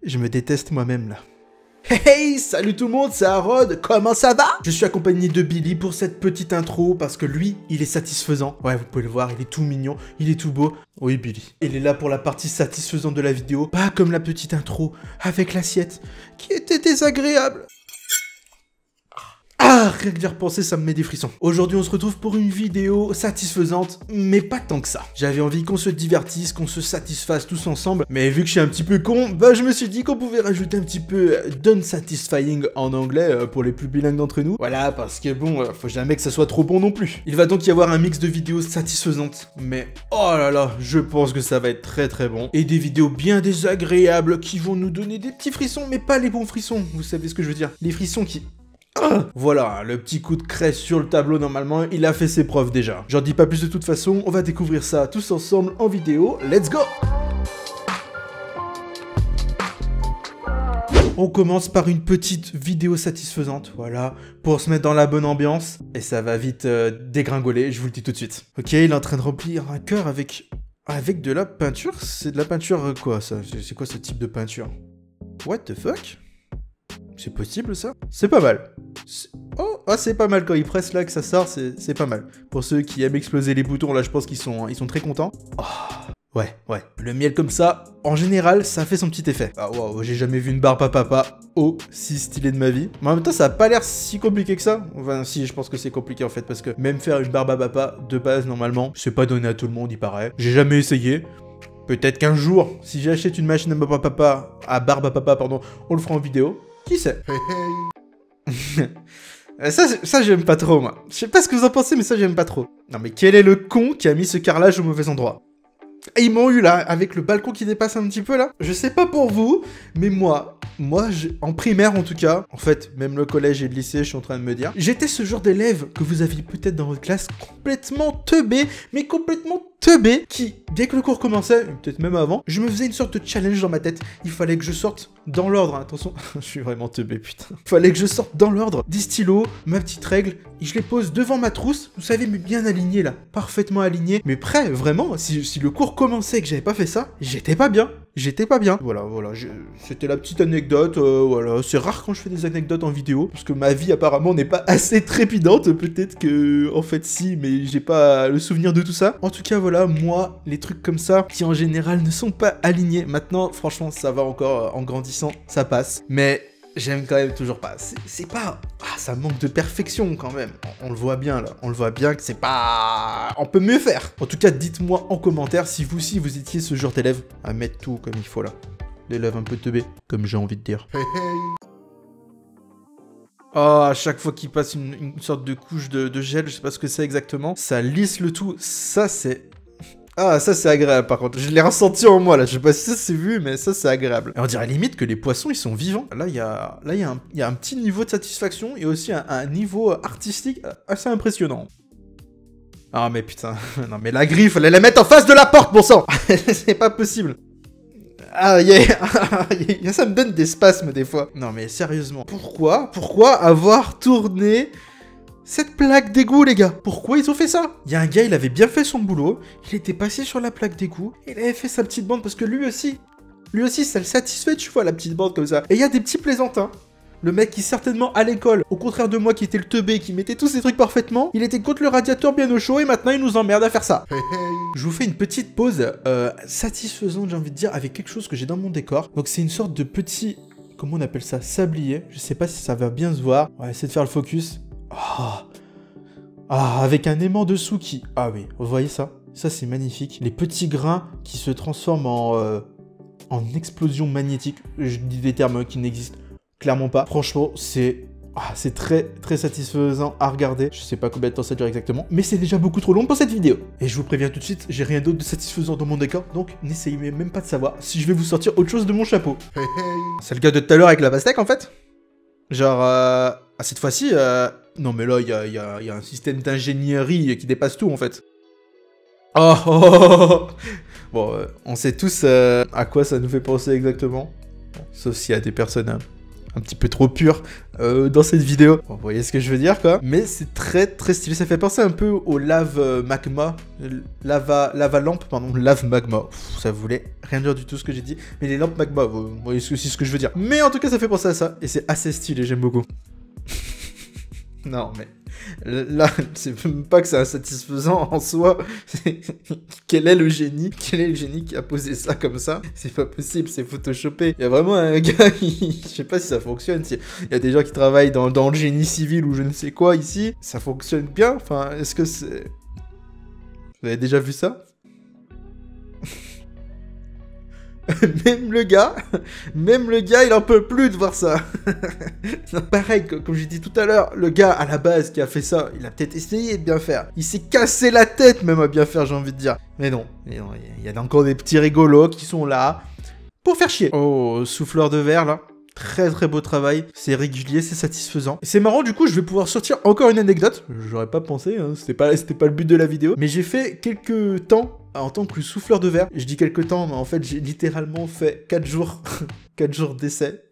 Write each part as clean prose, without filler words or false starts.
Je me déteste moi-même là. Hey, salut tout le monde, c'est Harold, comment ça va? Je suis accompagné de Billy pour cette petite intro parce que lui, il est satisfaisant. Ouais, vous pouvez le voir, il est tout mignon, il est tout beau. Oui, Billy. Il est là pour la partie satisfaisante de la vidéo, pas comme la petite intro avec l'assiette qui était désagréable. Ah, rien que d'y repenser, ça me met des frissons. Aujourd'hui, on se retrouve pour une vidéo satisfaisante, mais pas tant que ça. J'avais envie qu'on se divertisse, qu'on se satisfasse tous ensemble, mais vu que je suis un petit peu con, bah je me suis dit qu'on pouvait rajouter un petit peu d'unsatisfying en anglais pour les plus bilingues d'entre nous. Voilà, parce que bon, faut jamais que ça soit trop bon non plus. Il va donc y avoir un mix de vidéos satisfaisantes, mais oh là là, je pense que ça va être très très bon. Et des vidéos bien désagréables qui vont nous donner des petits frissons, mais pas les bons frissons, vous savez ce que je veux dire. Les frissons qui... Voilà, le petit coup de craie sur le tableau, normalement, il a fait ses preuves déjà. J'en dis pas plus de toute façon, on va découvrir ça tous ensemble en vidéo. Let's go! On commence par une petite vidéo satisfaisante, voilà, pour se mettre dans la bonne ambiance. Et ça va vite dégringoler, je vous le dis tout de suite. Ok, il est en train de remplir un cœur avec de la peinture. C'est de la peinture quoi, ça? C'est quoi ce type de peinture? What the fuck? C'est possible ça? C'est pas mal. Oh, ah, c'est pas mal quand il presse là que ça sort, c'est pas mal. Pour ceux qui aiment exploser les boutons, là je pense qu'ils sont très contents. Oh, ouais. Le miel comme ça, en général, ça fait son petit effet. Ah waouh, j'ai jamais vu une barbe à papa aussi stylée de ma vie. Mais en même temps, ça a pas l'air si compliqué que ça. Enfin si, je pense que c'est compliqué en fait, parce que même faire une barbe à papa, de base normalement, c'est pas donné à tout le monde, il paraît. J'ai jamais essayé. Peut-être qu'un jour, si j'achète une machine à barbe à papa, pardon, on le fera en vidéo. Qui sait? Ça j'aime pas trop, moi. Je sais pas ce que vous en pensez, mais ça j'aime pas trop. Non mais quel est le con qui a mis ce carrelage au mauvais endroit? Et ils m'ont eu là, avec le balcon qui dépasse un petit peu là. Je sais pas pour vous, mais moi, en primaire en tout cas, en fait, même le collège et le lycée, je suis en train de me dire, j'étais ce genre d'élève que vous aviez peut-être dans votre classe, complètement teubé, mais complètement teubé, qui, dès que le cours commençait, peut-être même avant, je me faisais une sorte de challenge dans ma tête. Il fallait que je sorte dans l'ordre, hein, attention, je suis vraiment teubé, putain. Il fallait que je sorte dans l'ordre, des stylos, ma petite règle, et je les pose devant ma trousse, vous savez, mais bien aligné là, parfaitement aligné, mais prêt, vraiment, si le cours commençait et que j'avais pas fait ça, j'étais pas bien. Voilà, c'était la petite anecdote, voilà, c'est rare quand je fais des anecdotes en vidéo, parce que ma vie apparemment n'est pas assez trépidante, peut-être que, en fait si, mais j'ai pas le souvenir de tout ça. En tout cas, voilà, moi, les trucs comme ça, qui en général ne sont pas alignés, maintenant, franchement, ça va encore, en grandissant, ça passe, mais... J'aime quand même toujours pas. C'est pas... Ah, ça manque de perfection quand même. On le voit bien là. On le voit bien que c'est pas... On peut mieux faire. En tout cas, dites-moi en commentaire si vous aussi vous étiez ce genre d'élève à mettre tout comme il faut là. L'élève un peu teubé, comme j'ai envie de dire. Oh, à chaque fois qu'il passe une sorte de couche de gel, je sais pas ce que c'est exactement, ça lisse le tout. Ça, c'est... Ah, ça c'est agréable par contre, je l'ai ressenti en moi là, je sais pas si ça s'est vu, mais ça c'est agréable. Et on dirait limite que les poissons ils sont vivants. Là il y a un petit niveau de satisfaction et aussi un niveau artistique assez impressionnant. Ah mais putain, non mais la griffe, fallait la mettre en face de la porte, bon sang. C'est pas possible. Ah, ça me donne des spasmes des fois. Non mais sérieusement, pourquoi avoir tourné... cette plaque d'égout, les gars, pourquoi ils ont fait ça? Il y a un gars, il avait bien fait son boulot, il était passé sur la plaque d'égout, il avait fait sa petite bande parce que lui aussi, ça le satisfait, tu vois, la petite bande comme ça. Et il y a des petits plaisantins. Le mec qui certainement à l'école, au contraire de moi qui était le teubé, qui mettait tous ces trucs parfaitement, il était contre le radiateur bien au chaud et maintenant il nous emmerde à faire ça. Je vous fais une petite pause satisfaisante, j'ai envie de dire, avec quelque chose que j'ai dans mon décor. Donc c'est une sorte de petit, comment on appelle ça, sablier. Je sais pas si ça va bien se voir. On va essayer de faire le focus. Avec un aimant dessous qui... Ah oui, vous voyez ça? Ça, c'est magnifique. Les petits grains qui se transforment en explosion magnétique. Je dis des termes qui n'existent clairement pas. Franchement, c'est très, très satisfaisant à regarder. Je sais pas combien de temps ça dure exactement, mais c'est déjà beaucoup trop long pour cette vidéo. Et je vous préviens tout de suite, j'ai rien d'autre de satisfaisant dans mon décor, donc n'essayez même pas de savoir si je vais vous sortir autre chose de mon chapeau. C'est le gars de tout à l'heure avec la pastèque, en fait? Genre, cette fois-ci, non mais là, il y a un système d'ingénierie qui dépasse tout, en fait. Bon, on sait tous à quoi ça nous fait penser exactement. Bon, sauf s'il y a des personnes un petit peu trop pur dans cette vidéo. Bon, vous voyez ce que je veux dire, quoi. Mais c'est très très stylé. Ça fait penser un peu au lave magma. Lava lampe, pardon. Lave magma. Pff, ça voulait rien dire du tout ce que j'ai dit. Mais les lampes magma, vous voyez aussi ce que je veux dire. Mais en tout cas, ça fait penser à ça. Et c'est assez stylé, j'aime beaucoup. Non, mais là, c'est même pas que c'est insatisfaisant en soi. Quel est le génie? Quel est le génie qui a posé ça comme ça? C'est pas possible, c'est photoshopé. Il y a vraiment un gars qui... Je sais pas si ça fonctionne. Il y a des gens qui travaillent dans le génie civil ou je ne sais quoi ici. Ça fonctionne bien? Enfin, est-ce que c'est... Vous avez déjà vu ça? Même le gars, il en peut plus de voir ça. Non, pareil, comme j'ai dit tout à l'heure, le gars à la base qui a fait ça, il a peut-être essayé de bien faire. Il s'est cassé la tête même à bien faire, j'ai envie de dire. Mais non, il y a encore des petits rigolos qui sont là pour faire chier. Oh, souffleur de verre là. Très très beau travail, c'est régulier, c'est satisfaisant. C'est marrant, du coup, je vais pouvoir sortir encore une anecdote. J'aurais pas pensé, hein, c'était pas le but de la vidéo. Mais j'ai fait quelques temps en tant que souffleur de verre. Je dis quelques temps, mais en fait, j'ai littéralement fait 4 jours. 4 jours d'essai.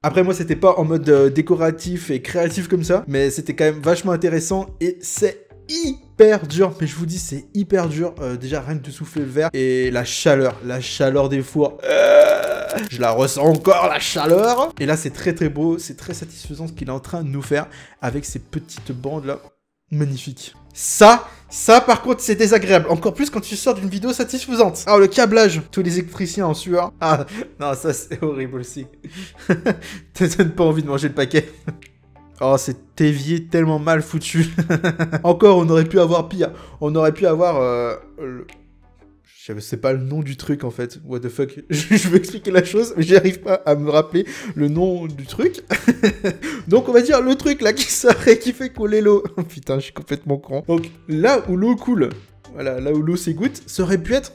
Après, moi, c'était pas en mode décoratif et créatif comme ça, mais c'était quand même vachement intéressant et c'est hyper dur, mais je vous dis, c'est hyper dur. Déjà, rien que de souffler le verre et la chaleur des fours. Je la ressens encore, la chaleur. Et là, c'est très très beau, c'est très satisfaisant ce qu'il est en train de nous faire avec ces petites bandes là. Magnifique. Ça par contre, c'est désagréable. Encore plus quand tu sors d'une vidéo satisfaisante. Ah, le câblage. Tous les électriciens en sueur. Ah, non, ça c'est horrible aussi. Ça donne pas envie de manger le paquet. Oh, cet évier tellement mal foutu. Encore, on aurait pu avoir pire. On aurait pu avoir... Je sais pas le nom du truc en fait. What the fuck. Je veux expliquer la chose, mais j'arrive pas à me rappeler le nom du truc. Donc on va dire le truc là qui fait couler l'eau. Oh putain, je suis complètement con. Donc là où l'eau coule, voilà, là où l'eau s'égoutte, ça aurait pu être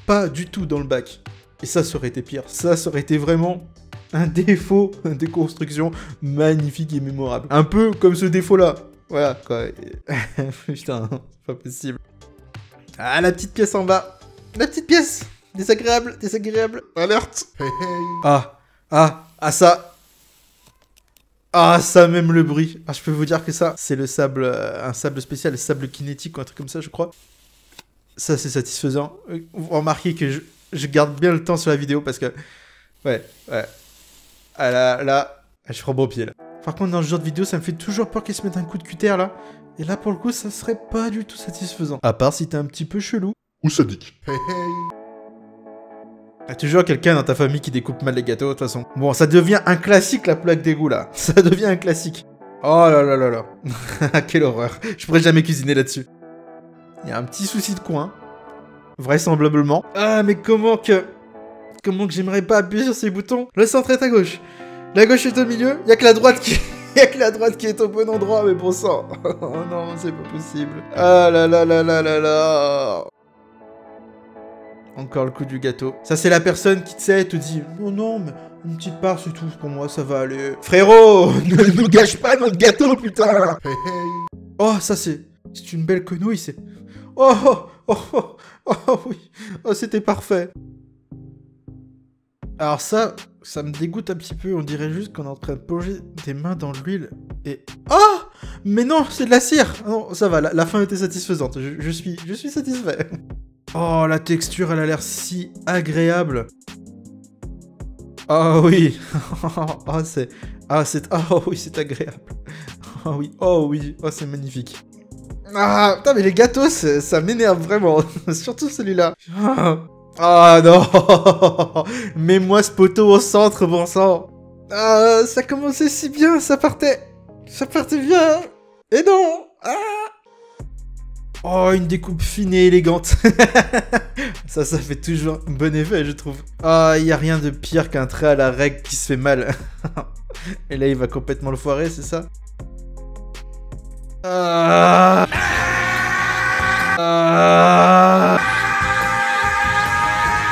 pas du tout dans le bac. Et ça aurait été pire. Ça aurait été vraiment un défaut de construction magnifique et mémorable. Un peu comme ce défaut là. Voilà quoi. Putain, c'est pas possible. Ah, la petite pièce en bas. La petite pièce. Désagréable, désagréable. Alerte. Hey, hey. Ça. Ah, ça, même le bruit. Ah, je peux vous dire que ça, c'est le sable, un sable spécial, le sable kinétique ou un truc comme ça, je crois. Ça, c'est satisfaisant. Vous remarquez que je garde bien le temps sur la vidéo parce que... Ouais. Ah là, je prends bon pied, là. Par contre, dans ce genre de vidéo, ça me fait toujours peur qu'ils se mettent un coup de cutter, là. Et là, pour le coup, ça serait pas du tout satisfaisant. À part si t'es un petit peu chelou. Ou sadique. Hey, hey. T'as toujours quelqu'un dans ta famille qui découpe mal les gâteaux, de toute façon. Bon, ça devient un classique, la plaque d'égout, là. Ça devient un classique. Oh là là là là. Quelle horreur. Je pourrais jamais cuisiner là-dessus. Il y a un petit souci de coin. Vraisemblablement. Ah, mais comment que j'aimerais pas appuyer sur ces boutons. Le centre est à gauche. La gauche est au milieu. Il y a que la droite qui... Il y a que la droite qui est au bon endroit, mais bon sang. Oh non, c'est pas possible. Ah là là là là là là. Encore le coup du gâteau. Ça, c'est la personne qui, tu sais, te dit « Oh non, mais une petite part, c'est tout. Pour moi, ça va aller. » Frérot, ne nous gâche pas notre gâteau, putain. Hey, hey. Oh, ça, c'est une belle quenouille, c'est... Oh oui. Oh, c'était parfait. Alors ça me dégoûte un petit peu. On dirait juste qu'on est en train de plonger des mains dans l'huile. Et... Oh, mais non, c'est de la cire. Non, ça va, la fin était satisfaisante. Je suis satisfait. Oh, la texture, elle a l'air si agréable. Oh oui. Oh oui, c'est agréable. Oh oui, oh c'est magnifique. Ah, putain, mais les gâteaux, ça m'énerve vraiment. Surtout celui-là. Ah non. Mets-moi ce poteau au centre, bon sang. Ah, ça commençait si bien, ça partait bien. Et non. Ah. Oh, une découpe fine et élégante. Ça fait toujours un bon effet, je trouve. Ah, il n'y a rien de pire qu'un trait à la règle qui se fait mal. Et là, il va complètement le foirer, c'est ça?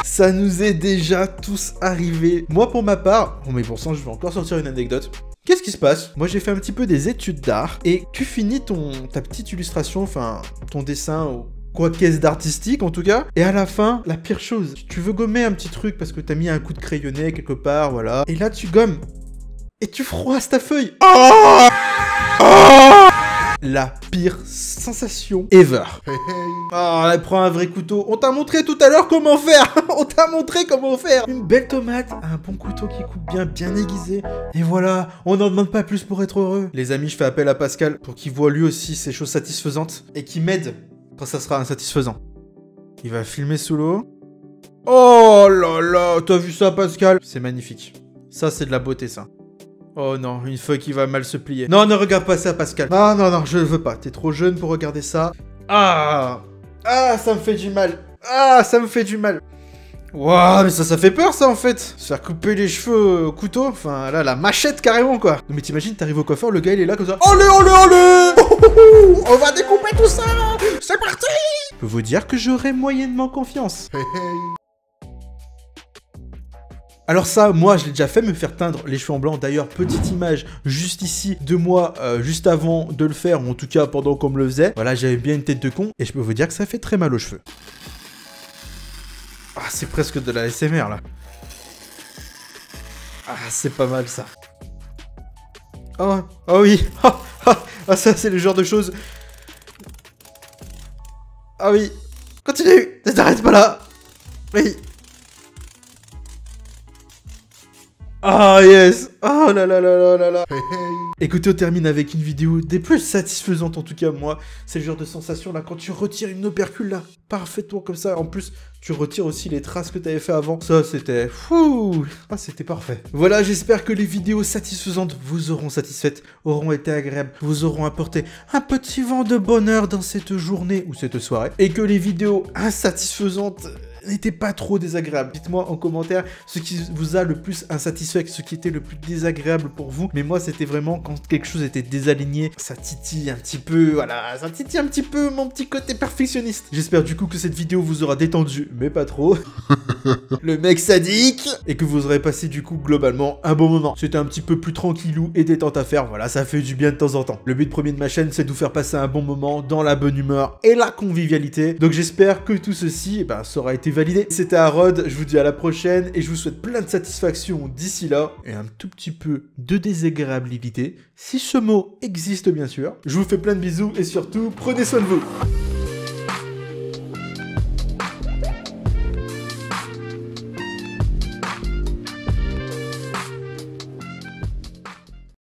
Ça nous est déjà tous arrivé. Moi, pour ma part... Oh, mais pour ça, je vais encore sortir une anecdote. Qu'est-ce qui se passe? Moi, j'ai fait un petit peu des études d'art. Et tu finis ta petite illustration, enfin, ton dessin ou quoi qu'est-ce d'artistique, en tout cas. Et à la fin, la pire chose, tu veux gommer un petit truc parce que t'as mis un coup de crayonné quelque part, voilà. Et là, tu gommes. et tu froisses ta feuille. Oh, oh, la pire sensation ever. Oh, elle prend un vrai couteau. On t'a montré tout à l'heure comment faire. On t'a montré comment faire. Une belle tomate, un bon couteau qui coupe bien, bien aiguisé. Et voilà, on n'en demande pas plus pour être heureux. Les amis, je fais appel à Pascal pour qu'il voit lui aussi ces choses satisfaisantes et qu'il m'aide quand ça sera insatisfaisant. Il va filmer sous l'eau. Oh là là, t'as vu ça, Pascal? C'est magnifique. Ça, c'est de la beauté, ça. Oh non, une feuille qui va mal se plier. Non, ne regarde pas ça, Pascal. Ah non, non, je veux pas. T'es trop jeune pour regarder ça. Ah, ah, ça me fait du mal. Ah, ça me fait du mal. Waouh, mais ça fait peur, ça, en fait. Se faire couper les cheveux au couteau. Enfin, là, la machette, carrément, quoi. Non, mais t'imagines, t'arrives au coiffeur, le gars, il est là, comme ça. Allez, allez, allez. On va découper tout ça. C'est parti. Je peux vous dire que j'aurais moyennement confiance. Alors ça, moi, je l'ai déjà fait, me faire teindre les cheveux en blanc. D'ailleurs, petite image juste ici de moi, juste avant de le faire, ou en tout cas pendant qu'on me le faisait. Voilà, j'avais bien une tête de con, et je peux vous dire que ça fait très mal aux cheveux. Ah, c'est presque de la ASMR, là. Ah, c'est pas mal, ça. Oh, oh oui. Ah, ça, c'est le genre de choses... Ah oui. Continue. Ne t'arrête pas là. Oui. Ah yes. Oh là là là là là là. Écoutez, on termine avec une vidéo des plus satisfaisantes, en tout cas moi. C'est le genre de sensation là quand tu retires une opercule là, parfaitement comme ça. En plus, tu retires aussi les traces que tu avais fait avant. Ça, c'était fou. Ah, c'était parfait. Voilà, j'espère que les vidéos satisfaisantes vous auront satisfaites, auront été agréables, vous auront apporté un petit vent de bonheur dans cette journée ou cette soirée. Et que les vidéos insatisfaisantes n'était pas trop désagréable. Dites-moi en commentaire ce qui vous a le plus insatisfait, ce qui était le plus désagréable pour vous. Mais moi, c'était vraiment quand quelque chose était désaligné, ça titille un petit peu, voilà, ça titille un petit peu mon petit côté perfectionniste. J'espère du coup que cette vidéo vous aura détendu, mais pas trop. Le mec sadique. Et que vous aurez passé du coup globalement un bon moment. C'était un petit peu plus tranquillou et détente à faire, voilà, ça fait du bien de temps en temps. Le but premier de ma chaîne, c'est de vous faire passer un bon moment dans la bonne humeur et la convivialité. Donc j'espère que tout ceci, ça aura été validé. C'était Harold, je vous dis à la prochaine et je vous souhaite plein de satisfaction d'ici là et un tout petit peu de désagréabilité, si ce mot existe bien sûr. Je vous fais plein de bisous et surtout, prenez soin de vous.